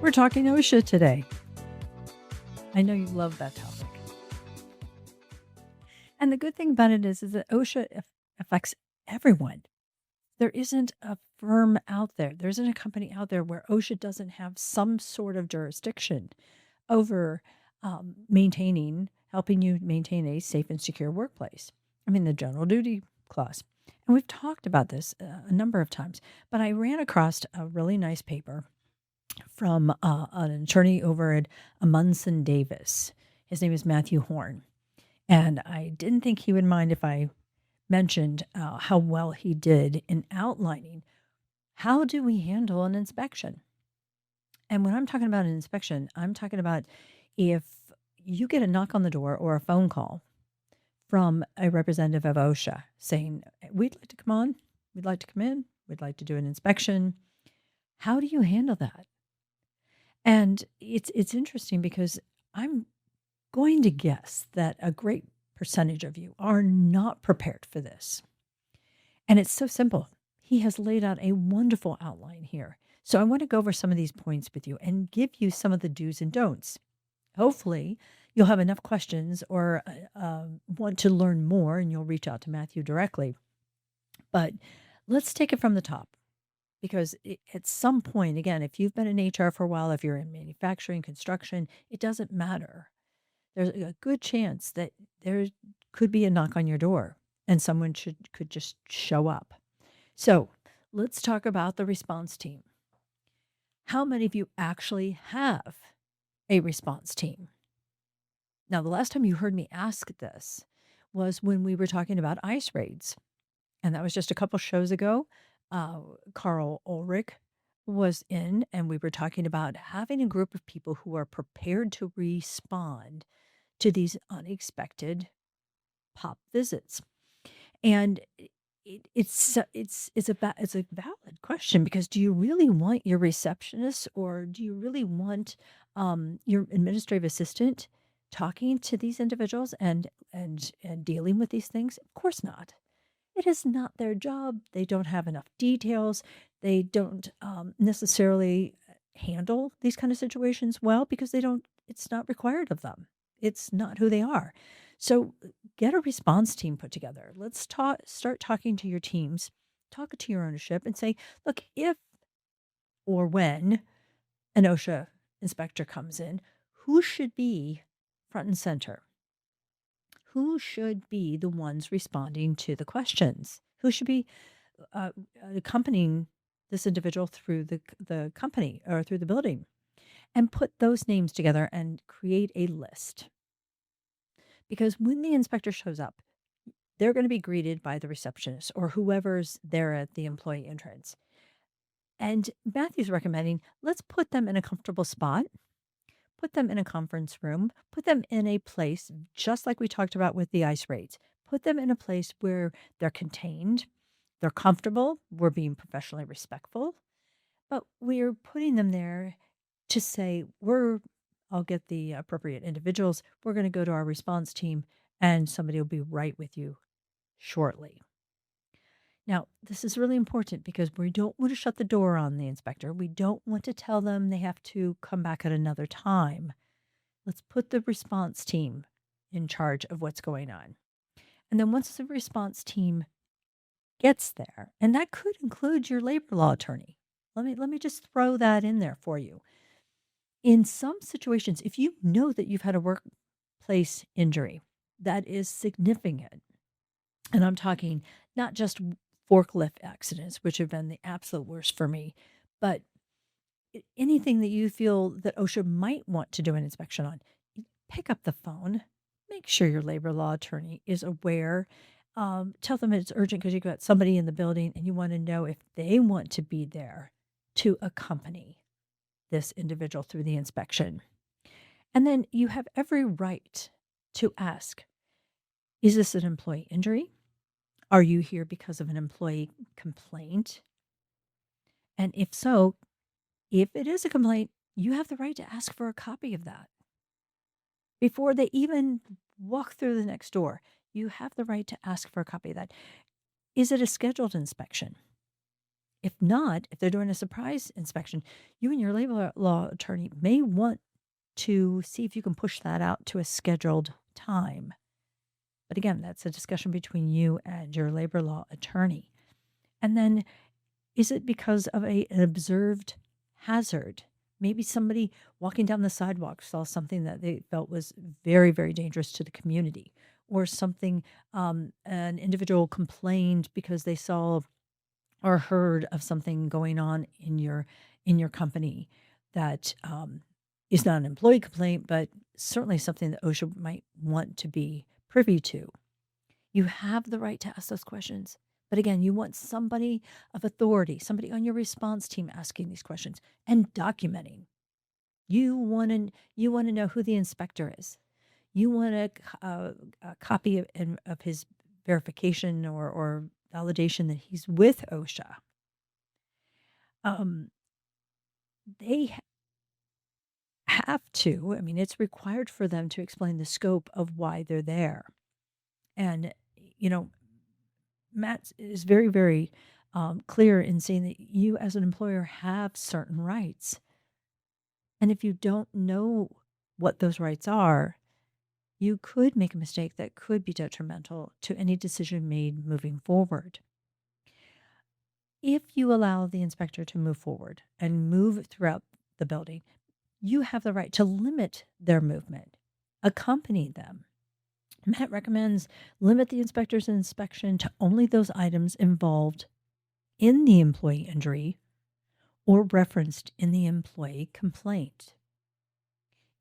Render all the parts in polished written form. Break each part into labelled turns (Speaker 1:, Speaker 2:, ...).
Speaker 1: We're talking OSHA today. I know you love that topic. And the good thing about it is that OSHA affects everyone. There isn't a firm out there isn't a company out there where OSHA doesn't have some sort of jurisdiction over helping you maintain a safe and secure workplace. I mean, the general duty clause. And we've talked about this a number of times, but I ran across a really nice paper from an attorney over at Amundsen Davis. His name is Matthew Horn. And I didn't think he would mind if I mentioned how well he did in outlining how do we handle an inspection. And when I'm talking about an inspection, I'm talking about if you get a knock on the door or a phone call from a representative of OSHA saying, we'd like to come on, we'd like to come in, we'd like to do an inspection. How do you handle that? And it's interesting because I'm going to guess that a great percentage of you are not prepared for this. And it's so simple. He has laid out a wonderful outline here. So I want to go over some of these points with you and give you some of the do's and don'ts. Hopefully, you'll have enough questions or want to learn more, and you'll reach out to Matthew directly. But let's take it from the top. Because at some point, again, if you've been in HR for a while, if you're in manufacturing, construction, it doesn't matter. There's a good chance that there could be a knock on your door and someone could just show up. So let's talk about the response team. How many of you actually have a response team? Now, the last time you heard me ask this was when we were talking about ICE raids. And that was just a couple shows ago. Carl Ulrich was in, and we were talking about having a group of people who are prepared to respond to these unexpected pop visits. And it's a valid question, because do you really want your receptionist, or do you really want your administrative assistant talking to these individuals and dealing with these things? Of course not. It is not their job. They don't have enough details. They don't necessarily handle these kind of situations well because it's not required of them. It's not who they are. So get a response team put together. Let's start talking to your teams, talk to your ownership and say, look, if or when an OSHA inspector comes in, who should be front and center? Who should be the ones responding to the questions? Who should be accompanying this individual through the company or through the building? And put those names together and create a list. Because when the inspector shows up, they're going to be greeted by the receptionist or whoever's there at the employee entrance. And Matthew's recommending, let's put them in a comfortable spot. Put them in a conference room, put them in a place, just like we talked about with the ICE raids. Put them in a place where they're contained, they're comfortable, we're being professionally respectful, but we're putting them there to say, I'll get the appropriate individuals, we're going to go to our response team, and somebody will be right with you shortly. Now, this is really important because we don't want to shut the door on the inspector. We don't want to tell them they have to come back at another time. Let's put the response team in charge of what's going on. And then once the response team gets there, and that could include your labor law attorney. Let me just throw that in there for you. In some situations, if you know that you've had a workplace injury that is significant, and I'm talking not just forklift accidents, which have been the absolute worst for me, but anything that you feel that OSHA might want to do an inspection on, pick up the phone, make sure your labor law attorney is aware. Tell them it's urgent because you've got somebody in the building and you want to know if they want to be there to accompany this individual through the inspection. And then you have every right to ask, is this an employee injury? Are you here because of an employee complaint? And if so, if it is a complaint, you have the right to ask for a copy of that. Before they even walk through the next door, you have the right to ask for a copy of that. Is it a scheduled inspection? If not, if they're doing a surprise inspection, you and your labor law attorney may want to see if you can push that out to a scheduled time. But again, that's a discussion between you and your labor law attorney. And then, is it because of an observed hazard? Maybe somebody walking down the sidewalk saw something that they felt was very, very dangerous to the community, or something, an individual complained because they saw or heard of something going on in your company that is not an employee complaint, but certainly something that OSHA might want to be privy to. You have the right to ask those questions. But again, you want somebody of authority, somebody on your response team asking these questions and documenting. You want to know who the inspector is. You want a copy of his verification or validation that he's with OSHA. They have to, I mean, it's required for them to explain the scope of why they're there. And, Matt is very, very clear in saying that you as an employer have certain rights. And if you don't know what those rights are, you could make a mistake that could be detrimental to any decision made moving forward. If you allow the inspector to move forward and move throughout the building, you have the right to limit their movement, accompany them. Matt recommends limit the inspector's inspection to only those items involved in the employee injury or referenced in the employee complaint.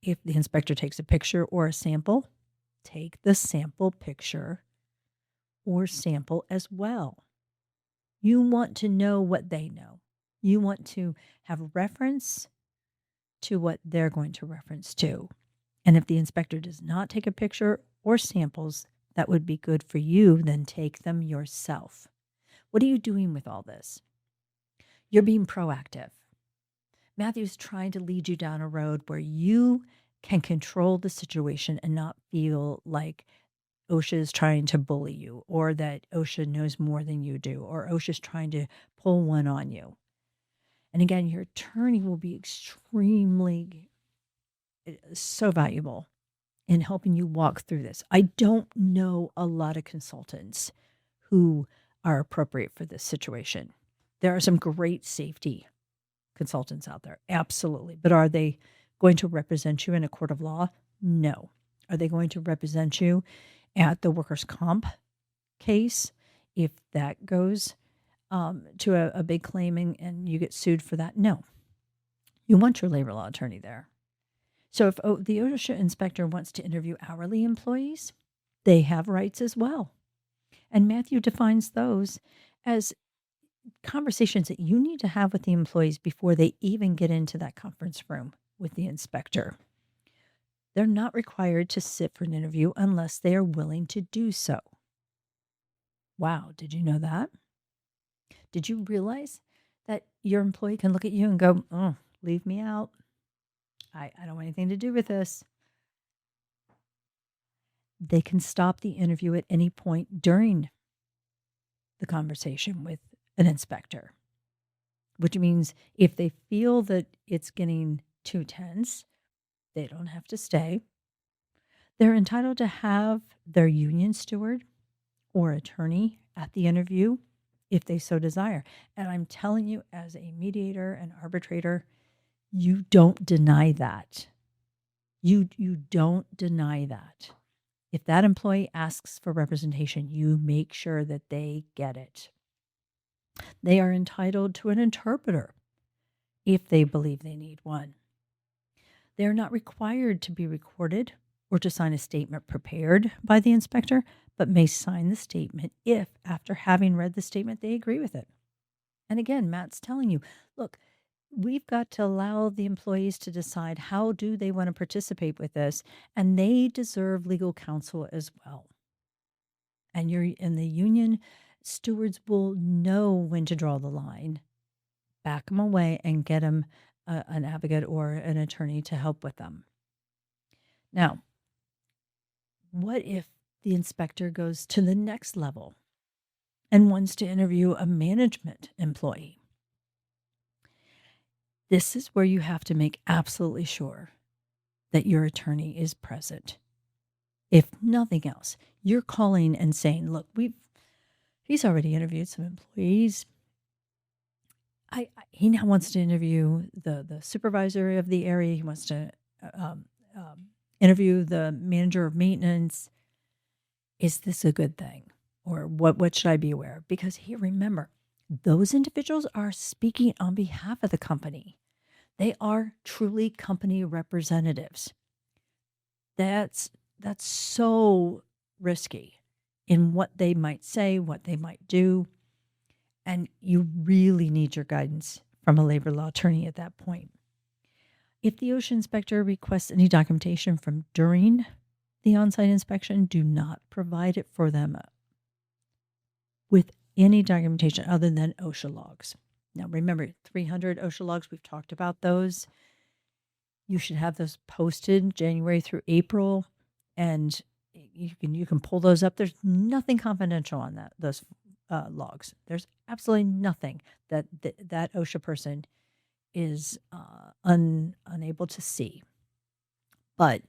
Speaker 1: If the inspector takes a picture or a sample, take the sample picture or sample as well. You want to know what they know. You want to have reference to what they're going to reference to. And if the inspector does not take a picture or samples that would be good for you, then take them yourself. What are you doing with all this? You're being proactive. Matthew's trying to lead you down a road where you can control the situation and not feel like OSHA is trying to bully you, or that OSHA knows more than you do, or OSHA is trying to pull one on you. And again, your attorney will be extremely so valuable in helping you walk through this. I don't know a lot of consultants who are appropriate for this situation. There are some great safety consultants out there, absolutely. But are they going to represent you in a court of law? No. Are they going to represent you at the workers' comp case if that goes to a big claim and you get sued for that? No. You want your labor law attorney there. So if the OSHA inspector wants to interview hourly employees, they have rights as well. And Matthew defines those as conversations that you need to have with the employees before they even get into that conference room with the inspector. They're not required to sit for an interview unless they are willing to do so. Wow, did you know that? Did you realize that your employee can look at you and go, oh, leave me out. I don't want anything to do with this. They can stop the interview at any point during the conversation with an inspector, which means if they feel that it's getting too tense, they don't have to stay. They're entitled to have their union steward or attorney at the interview if they so desire. And I'm telling you, as a mediator and arbitrator, you don't deny that. You don't deny that. If that employee asks for representation, you make sure that they get it. They are entitled to an interpreter if they believe they need one. They are not required to be recorded or to sign a statement prepared by the inspector, but may sign the statement if, after having read the statement, they agree with it. And again, Matt's telling you, look, we've got to allow the employees to decide how do they want to participate with this, and they deserve legal counsel as well. And the union stewards will know when to draw the line, back them away, and get them an advocate or an attorney to help with them. Now, what if the inspector goes to the next level and wants to interview a management employee? This is where you have to make absolutely sure that your attorney is present. If nothing else, you're calling and saying, look, he's already interviewed some employees. He now wants to interview the supervisor of the area. He wants to interview the manager of maintenance. Is this a good thing? Or what should I be aware of? Because here, remember, those individuals are speaking on behalf of the company. They are truly company representatives. That's so risky in what they might say, what they might do. And you really need your guidance from a labor law attorney at that point. If the OSHA inspector requests any documentation from during the on-site inspection, do not provide it for them with any documentation other than OSHA logs. Now, remember, 300 OSHA logs, we've talked about those. You should have those posted January through April, and you can pull those up. There's nothing confidential on those logs. There's absolutely nothing that OSHA person is unable to see. But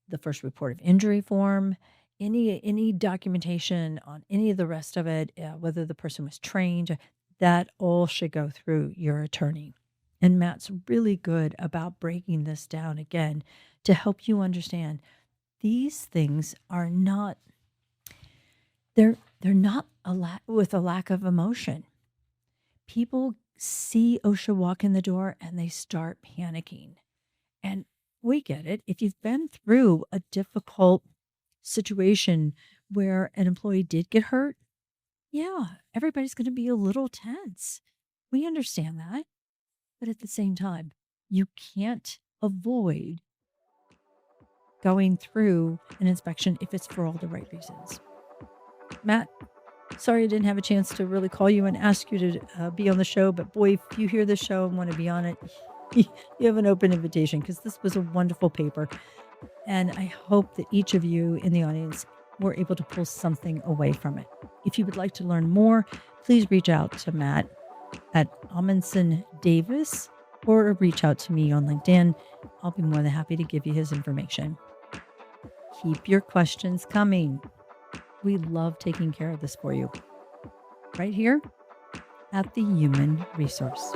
Speaker 1: the first report of injury form, any documentation on any of the rest of it, whether the person was trained, that all should go through your attorney. And Matt's really good about breaking this down again to help you understand these things are not, they're not with a lack of emotion. People see OSHA walk in the door and they start panicking. And we get it. If you've been through a difficult situation where an employee did get hurt, yeah, everybody's going to be a little tense. We understand that. But at the same time, you can't avoid going through an inspection if it's for all the right reasons. Matt, sorry I didn't have a chance to really call you and ask you to be on the show, but boy, if you hear the show and want to be on it, you have an open invitation because this was a wonderful paper. And I hope that each of you in the audience were able to pull something away from it. If you would like to learn more, please reach out to Matt at Amundsen Davis or reach out to me on LinkedIn. I'll be more than happy to give you his information. Keep your questions coming. We love taking care of this for you. Right here at the Human Resource.